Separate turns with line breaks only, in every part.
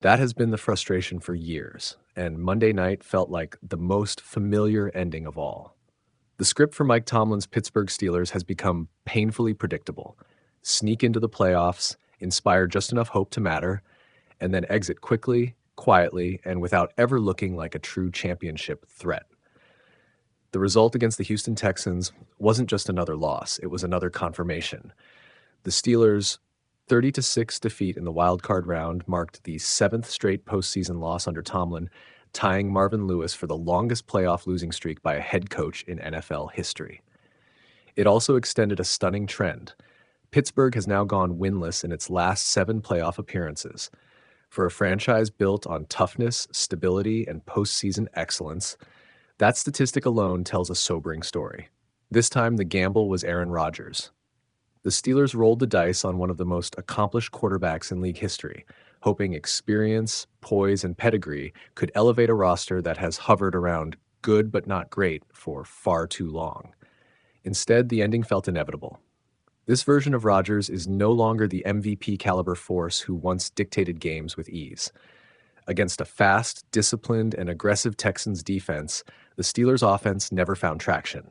That has been the frustration for years, and Monday night felt like the most familiar ending of all. The script for Mike Tomlin's Pittsburgh Steelers has become painfully predictable. Sneak into the playoffs, inspire just enough hope to matter, and then exit quickly, quietly, and without ever looking like a true championship threat. The result against the Houston Texans wasn't just another loss, it was another confirmation. The Steelers' 30-6 defeat in the wild card round marked the seventh straight postseason loss under Tomlin, tying Marvin Lewis for the longest playoff losing streak by a head coach in NFL history. It also extended a stunning trend. Pittsburgh has now gone winless in its last 7 playoff appearances. For a franchise built on toughness, stability, and postseason excellence, that statistic alone tells a sobering story. This time, the gamble was Aaron Rodgers. The Steelers rolled the dice on one of the most accomplished quarterbacks in league history, hoping experience, poise, and pedigree could elevate a roster that has hovered around good but not great for far too long. Instead, the ending felt inevitable. This version of Rodgers is no longer the MVP caliber force who once dictated games with ease. Against a fast, disciplined, and aggressive Texans defense, the Steelers' offense never found traction.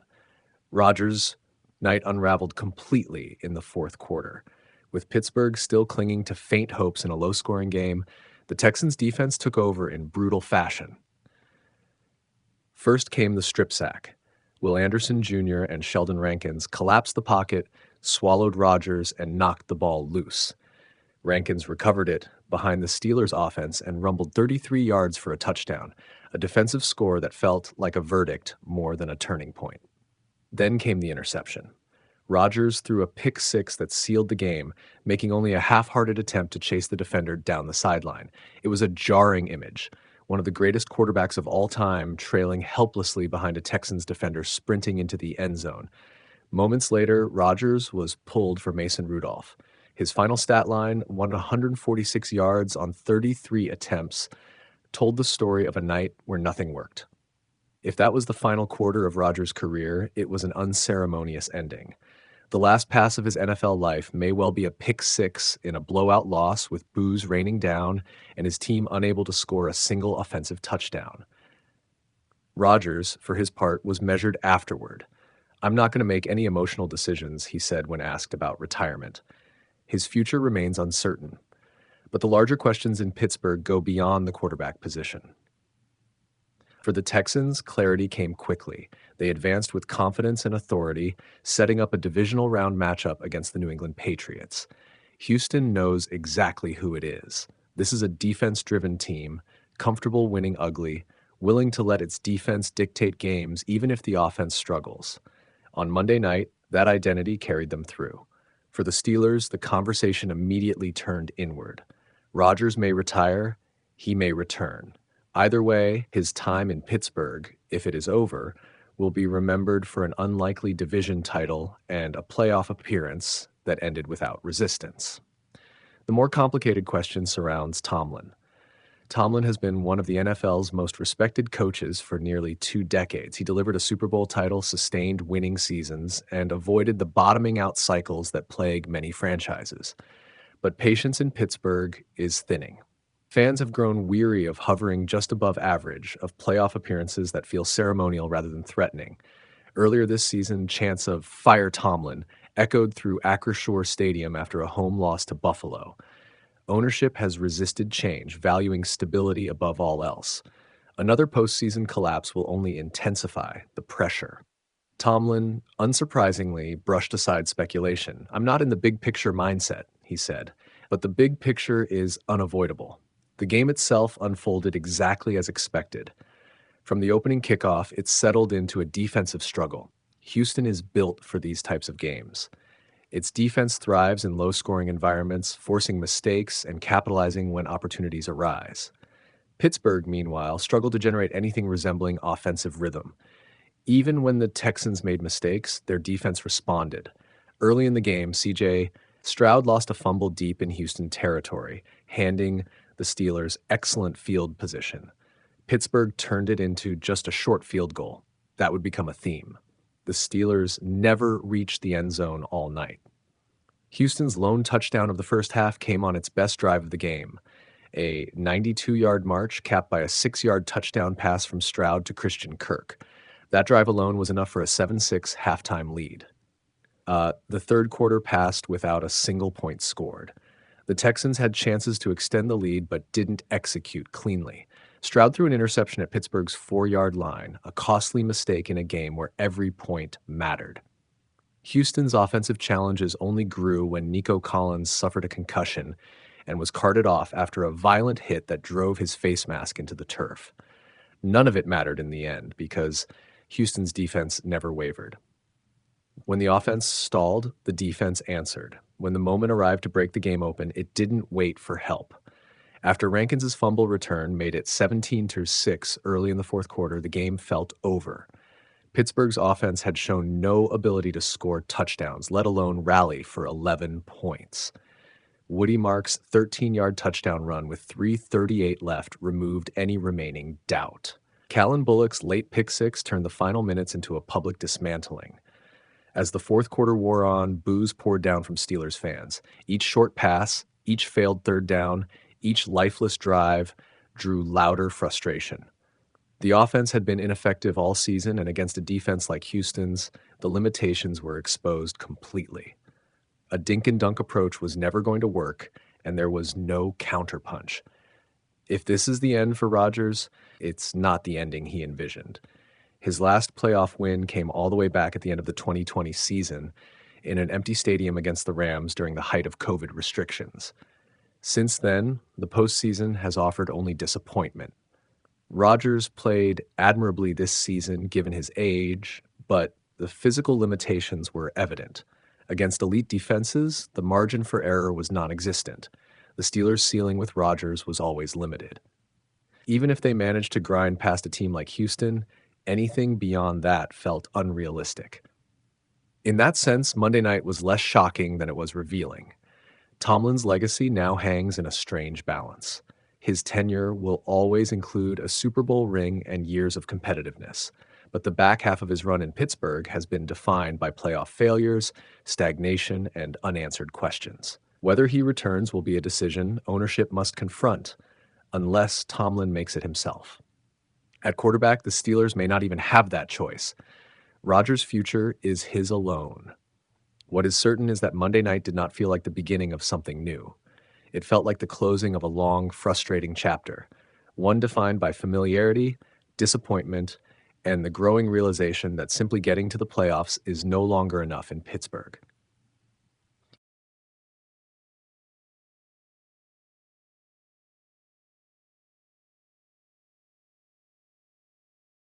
Rodgers' night unraveled completely in the fourth quarter. With Pittsburgh still clinging to faint hopes in a low-scoring game, the Texans' defense took over in brutal fashion. First came the strip sack. Will Anderson Jr. and Sheldon Rankins collapsed the pocket, swallowed Rodgers, and knocked the ball loose. Rankins recovered it behind the Steelers' offense and rumbled 33 yards for a touchdown, a defensive score that felt like a verdict more than a turning point. Then came the interception. Rodgers threw a pick six that sealed the game, making only a half-hearted attempt to chase the defender down the sideline. It was a jarring image, one of the greatest quarterbacks of all time trailing helplessly behind a Texans defender sprinting into the end zone. Moments later, Rodgers was pulled for Mason Rudolph. His final stat line, 146 yards on 33 attempts, told the story of a night where nothing worked. If that was the final quarter of Rodgers' career, it was an unceremonious ending. The last pass of his NFL life may well be a pick six in a blowout loss with boos raining down and his team unable to score a single offensive touchdown. Rodgers, for his part, was measured afterward. "I'm not going to make any emotional decisions," he said when asked about retirement. His future remains uncertain. But the larger questions in Pittsburgh go beyond the quarterback position. For the Texans, clarity came quickly. They advanced with confidence and authority, setting up a divisional round matchup against the New England Patriots. Houston knows exactly who it is. This is a defense-driven team, comfortable winning ugly, willing to let its defense dictate games even if the offense struggles. On Monday night, that identity carried them through. For the Steelers, the conversation immediately turned inward. Rodgers may retire, he may return. Either way, his time in Pittsburgh, if it is over, will be remembered for an unlikely division title and a playoff appearance that ended without resistance. The more complicated question surrounds Tomlin. Tomlin has been one of the NFL's most respected coaches for nearly 2 decades. He delivered a Super Bowl title, sustained winning seasons, and avoided the bottoming out cycles that plague many franchises. But patience in Pittsburgh is thinning. Fans have grown weary of hovering just above average, of playoff appearances that feel ceremonial rather than threatening. Earlier this season, chants of "Fire Tomlin" echoed through Acrisure Stadium after a home loss to Buffalo. Ownership has resisted change, valuing stability above all else. Another postseason collapse will only intensify the pressure. Tomlin, unsurprisingly, brushed aside speculation. "I'm not in the big picture mindset," he said, "but the big picture is unavoidable." The game itself unfolded exactly as expected. From the opening kickoff, it settled into a defensive struggle. Houston is built for these types of games. Its defense thrives in low-scoring environments, forcing mistakes and capitalizing when opportunities arise. Pittsburgh, meanwhile, struggled to generate anything resembling offensive rhythm. Even when the Texans made mistakes, their defense responded. Early in the game, C.J. Stroud lost a fumble deep in Houston territory, handing the Steelers excellent field position. Pittsburgh turned it into just a short field goal. That would become a theme. The Steelers never reached the end zone all night. Houston's lone touchdown of the first half came on its best drive of the game. A 92-yard march capped by a 6-yard touchdown pass from Stroud to Christian Kirk. That drive alone was enough for a 7-6 halftime lead. The third quarter passed without a single point scored. The Texans had chances to extend the lead but didn't execute cleanly. Stroud threw an interception at Pittsburgh's 4-yard line, a costly mistake in a game where every point mattered. Houston's offensive challenges only grew when Nico Collins suffered a concussion and was carted off after a violent hit that drove his face mask into the turf. None of it mattered in the end because Houston's defense never wavered. When the offense stalled, the defense answered. When the moment arrived to break the game open, it didn't wait for help. After Rankins' fumble return made it 17-6 early in the fourth quarter, the game felt over. Pittsburgh's offense had shown no ability to score touchdowns, let alone rally for 11 points. Woody Marks' 13-yard touchdown run with 3:38 left removed any remaining doubt. Callan Bullock's late pick six turned the final minutes into a public dismantling. As the fourth quarter wore on, boos poured down from Steelers fans. Each short pass, each failed third down, each lifeless drive drew louder frustration. The offense had been ineffective all season, and against a defense like Houston's, the limitations were exposed completely. A dink-and-dunk approach was never going to work, and there was no counterpunch. If this is the end for Rodgers, it's not the ending he envisioned. His last playoff win came all the way back at the end of the 2020 season in an empty stadium against the Rams during the height of COVID restrictions. Since then, the postseason has offered only disappointment. Rodgers played admirably this season given his age, but the physical limitations were evident. Against elite defenses, the margin for error was non-existent. The Steelers' ceiling with Rodgers was always limited. Even if they managed to grind past a team like Houston, anything beyond that felt unrealistic. In that sense, Monday night was less shocking than it was revealing. Tomlin's legacy now hangs in a strange balance. His tenure will always include a Super Bowl ring and years of competitiveness, but the back half of his run in Pittsburgh has been defined by playoff failures, stagnation, and unanswered questions. Whether he returns will be a decision ownership must confront, unless Tomlin makes it himself. At quarterback, the Steelers may not even have that choice. Rodgers' future is his alone. What is certain is that Monday night did not feel like the beginning of something new. It felt like the closing of a long, frustrating chapter, one defined by familiarity, disappointment, and the growing realization that simply getting to the playoffs is no longer enough in Pittsburgh.